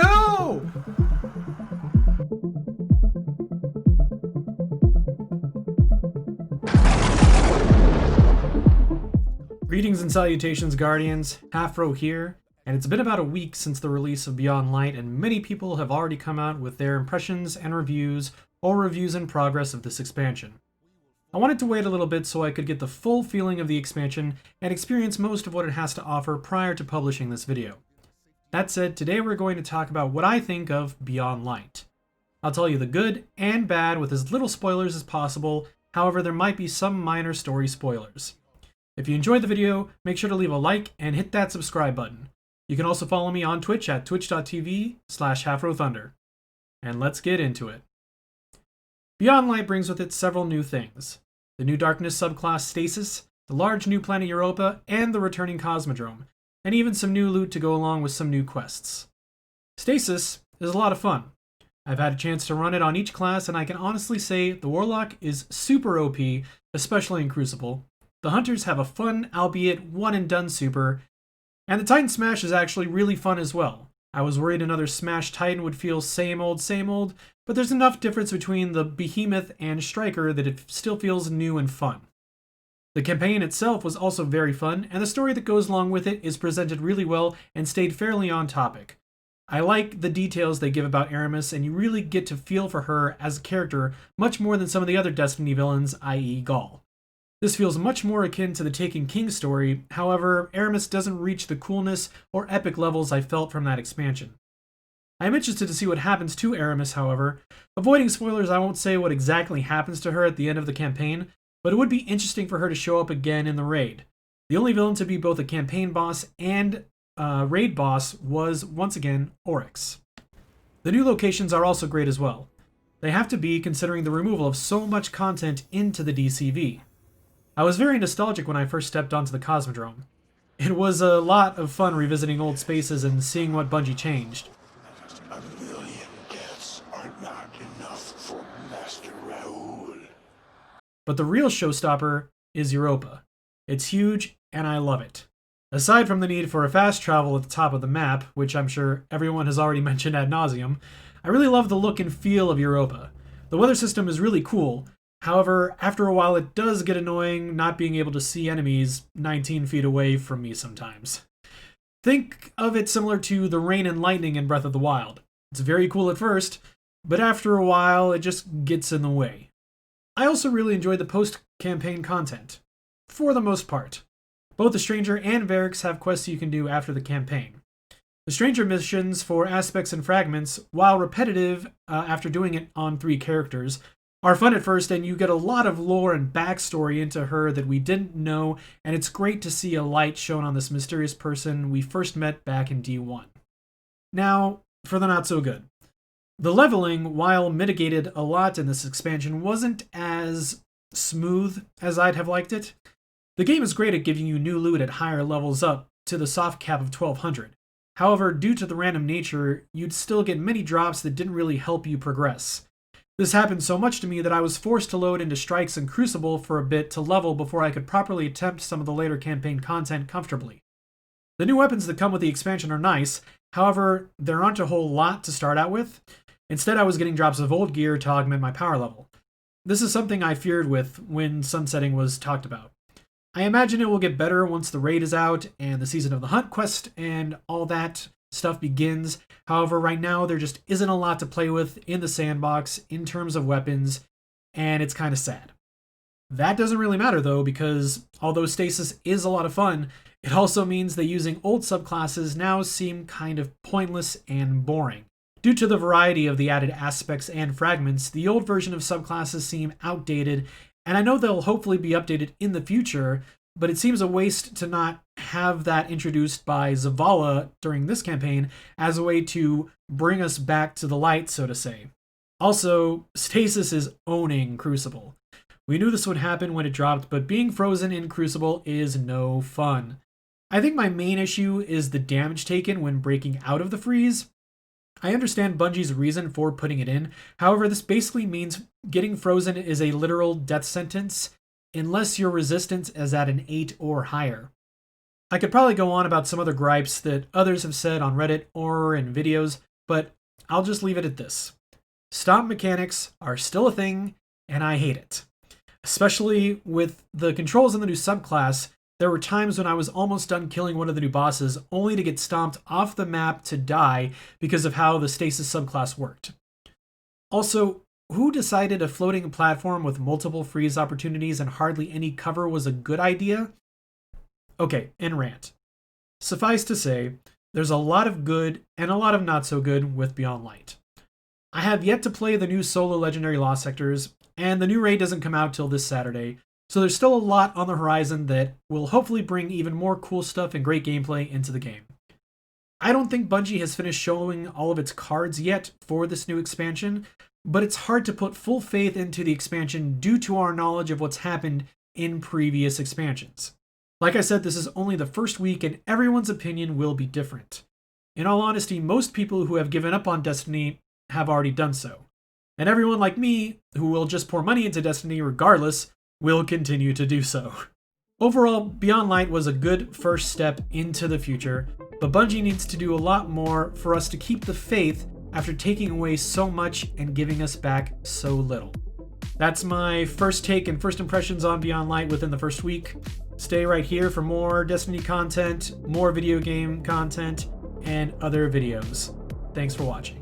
No! Greetings and salutations, Guardians. Halfro here, and it's been about a week since the release of Beyond Light, and many people have already come out with their impressions and reviews, or reviews in progress of this expansion. I wanted to wait a little bit so I could get the full feeling of the expansion and experience most of what it has to offer prior to publishing this video. That said, today we're going to talk about what I think of Beyond Light. I'll tell you the good and bad with as little spoilers as possible, however there might be some minor story spoilers. If you enjoyed the video, make sure to leave a like and hit that subscribe button. You can also follow me on Twitch at twitch.tv/HalfroThunder. And let's get into it. Beyond Light brings with it several new things. The new Darkness subclass Stasis, the large new planet Europa, and the returning Cosmodrome, and even some new loot to go along with some new quests. Stasis is a lot of fun. I've had a chance to run it on each class, and I can honestly say the Warlock is super OP, especially in Crucible. The Hunters have a fun, albeit one-and-done super, and the Titan Smash is actually really fun as well. I was worried another Smash Titan would feel same old, but there's enough difference between the Behemoth and Striker that it still feels new and fun. The campaign itself was also very fun, and the story that goes along with it is presented really well and stayed fairly on topic. I like the details they give about Aramis, and you really get to feel for her as a character much more than some of the other Destiny villains, i.e. Gaul. This feels much more akin to the Taken King story, however, Aramis doesn't reach the coolness or epic levels I felt from that expansion. I am interested to see what happens to Aramis, however. Avoiding spoilers, I won't say what exactly happens to her at the end of the campaign, but it would be interesting for her to show up again in the raid. The only villain to be both a campaign boss and raid boss was, once again, Oryx. The new locations are also great as well. They have to be, considering the removal of so much content into the DCV. I was very nostalgic when I first stepped onto the Cosmodrome. It was a lot of fun revisiting old spaces and seeing what Bungie changed. A million deaths are not enough for Master Raoul. But the real showstopper is Europa. It's huge, and I love it. Aside from the need for a fast travel at the top of the map, which I'm sure everyone has already mentioned ad nauseum, I really love the look and feel of Europa. The weather system is really cool. However, after a while it does get annoying not being able to see enemies 19 feet away from me sometimes. Think of it similar to the rain and lightning in Breath of the Wild. It's very cool at first, but after a while it just gets in the way. I also really enjoyed the post-campaign content, for the most part. Both the Stranger and Varix have quests you can do after the campaign. The Stranger missions for Aspects and Fragments, while repetitive after doing it on 3 characters, are fun at first, and you get a lot of lore and backstory into her that we didn't know, and it's great to see a light shown on this mysterious person we first met back in D1. Now, for the not so good. The leveling, while mitigated a lot in this expansion, wasn't as smooth as I'd have liked it. The game is great at giving you new loot at higher levels up to the soft cap of 1200. However, due to the random nature, you'd still get many drops that didn't really help you progress. This happened so much to me that I was forced to load into Strikes and Crucible for a bit to level before I could properly attempt some of the later campaign content comfortably. The new weapons that come with the expansion are nice, however, there aren't a whole lot to start out with. Instead, I was getting drops of old gear to augment my power level. This is something I feared with when sunsetting was talked about. I imagine it will get better once the raid is out and the Season of the Hunt quest and all that stuff begins. However, right now there just isn't a lot to play with in the sandbox in terms of weapons, and it's kind of sad. That doesn't really matter though, because although Stasis is a lot of fun, it also means that using old subclasses now seem kind of pointless and boring. Due to the variety of the added aspects and fragments, the old version of subclasses seem outdated, and I know they'll hopefully be updated in the future, but it seems a waste to not have that introduced by Zavala during this campaign as a way to bring us back to the light, so to say. Also, Stasis is owning Crucible. We knew this would happen when it dropped, but being frozen in Crucible is no fun. I think my main issue is the damage taken when breaking out of the freeze. I understand Bungie's reason for putting it in, however, this basically means getting frozen is a literal death sentence, unless your resistance is at an 8 or higher. I could probably go on about some other gripes that others have said on Reddit or in videos, but I'll just leave it at this. Stomp mechanics are still a thing, and I hate it. Especially with the controls in the new subclass, there were times when I was almost done killing one of the new bosses only to get stomped off the map to die because of how the stasis subclass worked. Also, who decided a floating platform with multiple freeze opportunities and hardly any cover was a good idea? Okay, end rant. Suffice to say, there's a lot of good and a lot of not so good with Beyond Light. I have yet to play the new solo Legendary Lost Sectors, and the new raid doesn't come out till this Saturday, so there's still a lot on the horizon that will hopefully bring even more cool stuff and great gameplay into the game. I don't think Bungie has finished showing all of its cards yet for this new expansion, but it's hard to put full faith into the expansion due to our knowledge of what's happened in previous expansions. Like I said, this is only the first week and everyone's opinion will be different. In all honesty, most people who have given up on Destiny have already done so. And everyone like me, who will just pour money into Destiny regardless, will continue to do so. Overall, Beyond Light was a good first step into the future, but Bungie needs to do a lot more for us to keep the faith after taking away so much and giving us back so little. That's my first take and first impressions on Beyond Light within the first week. Stay right here for more Destiny content, more video game content, and other videos. Thanks for watching.